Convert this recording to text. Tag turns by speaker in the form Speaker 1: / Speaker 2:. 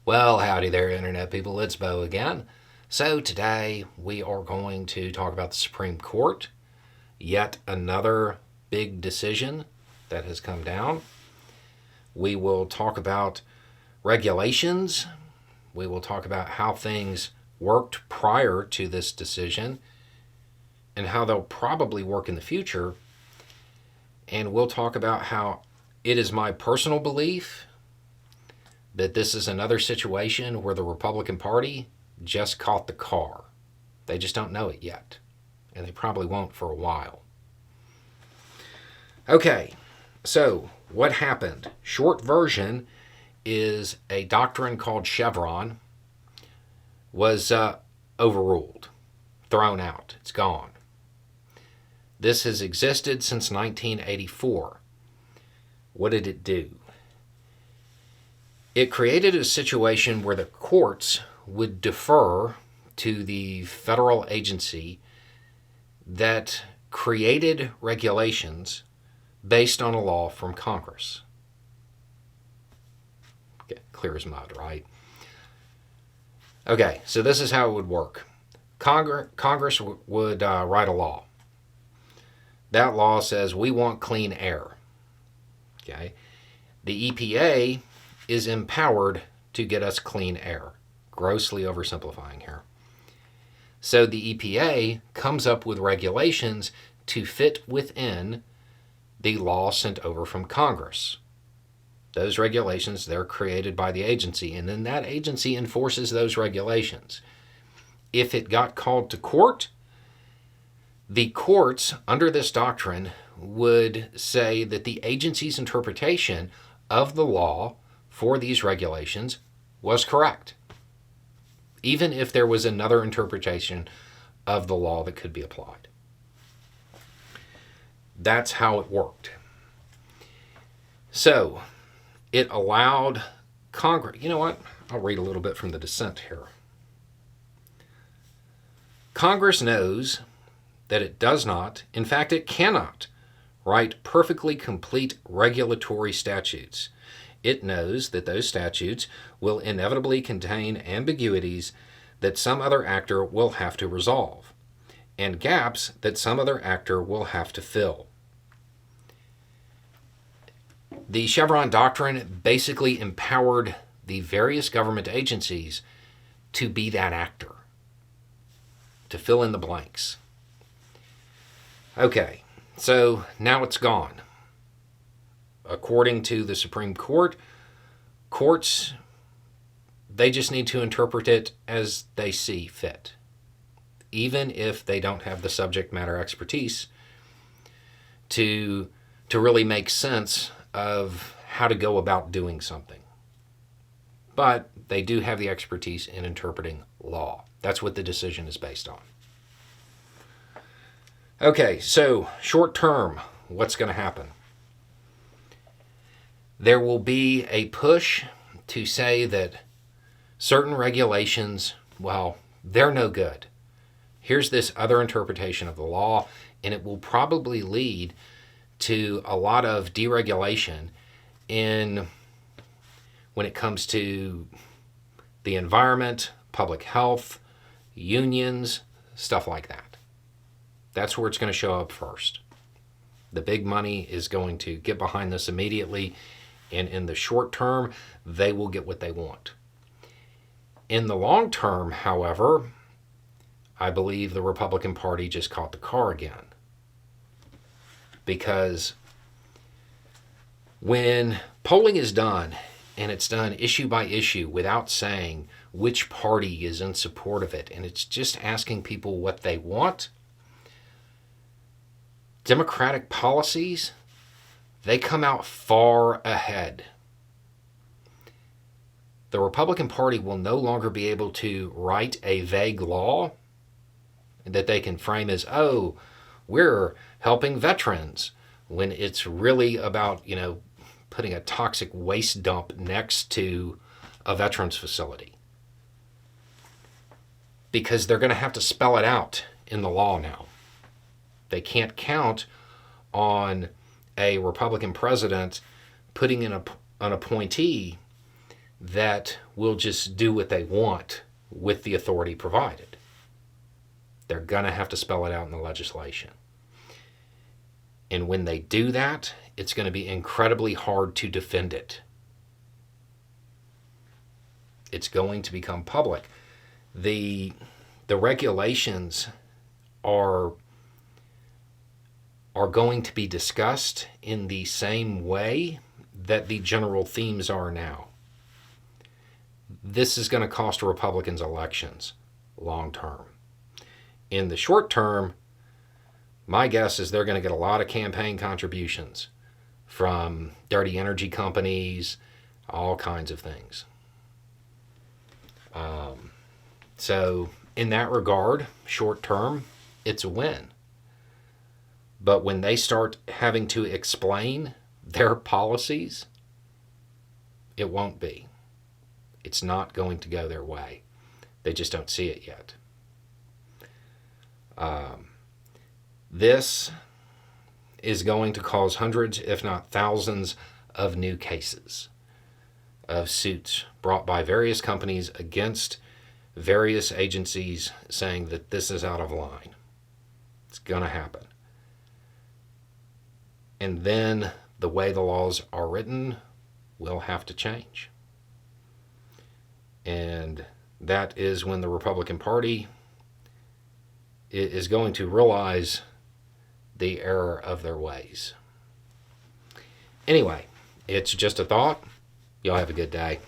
Speaker 1: Well, howdy there, Internet people. It's Bo again. So, today we are going to talk about the Supreme Court. Yet another big decision that has come down. We will talk about regulations. We will talk about how things worked prior to this decision and how they'll probably work in the future. And we'll talk about how it is my personal belief that this is another situation where the Republican Party just caught the car. They just don't know it yet, and they probably won't for a while. Okay, so what happened? Short version is a doctrine called Chevron was overruled, thrown out. It's gone. This has existed since 1984. What did it do? It created a situation where the courts would defer to the federal agency that created regulations based on a law from Congress. Okay, clear as mud, right? Okay, so this is how it would work. Congress would write a law. That law says we want clean air. Okay, the EPA is empowered to get us clean air. Grossly oversimplifying here. So the EPA comes up with regulations to fit within the law sent over from Congress. Those regulations, they're created by the agency, and then that agency enforces those regulations. If it got called to court, the courts, under this doctrine, would say that the agency's interpretation of the law for these regulations was correct, even if there was another interpretation of the law that could be applied. That's how it worked. So, it allowed Congress, you know what? I'll read a little bit from the dissent here. Congress knows that it does not, in fact, it cannot, write perfectly complete regulatory statutes. It knows that those statutes will inevitably contain ambiguities that some other actor will have to resolve, and gaps that some other actor will have to fill. The Chevron doctrine basically empowered the various government agencies to be that actor, to fill in the blanks. Okay, so now it's gone. According to the Supreme Court, courts, they just need to interpret it as they see fit, even if they don't have the subject matter expertise to really make sense of how to go about doing something. But they do have the expertise in interpreting law. That's what the decision is based on. Okay, so short term, what's going to happen? There will be a push to say that certain regulations, well, they're no good. Here's this other interpretation of the law, and it will probably lead to a lot of deregulation when it comes to the environment, public health, unions, stuff like that. That's where it's going to show up first. The big money is going to get behind this immediately, and in the short term, they will get what they want. In the long term, however, I believe the Republican Party just caught the car again. Because when polling is done, and it's done issue by issue without saying which party is in support of it, and it's just asking people what they want, Democratic policies, they come out far ahead. The Republican Party will no longer be able to write a vague law that they can frame as, oh, we're helping veterans, when it's really about, putting a toxic waste dump next to a veterans facility. Because they're going to have to spell it out in the law now. They can't count on a Republican president putting in an appointee that will just do what they want with the authority provided. They're going to have to spell it out in the legislation. And when they do that, it's going to be incredibly hard to defend it. It's going to become public. The regulations are going to be discussed in the same way that the general themes are now. This is going to cost Republicans elections long term. In the short term, my guess is they're going to get a lot of campaign contributions from dirty energy companies, all kinds of things. So in that regard, short term, it's a win. But when they start having to explain their policies, it won't be. It's not going to go their way. They just don't see it yet. This is going to cause hundreds, if not thousands, of new cases of suits brought by various companies against various agencies saying that this is out of line. It's going to happen. And then the way the laws are written will have to change. And that is when the Republican Party is going to realize the error of their ways. Anyway, it's just a thought. Y'all have a good day.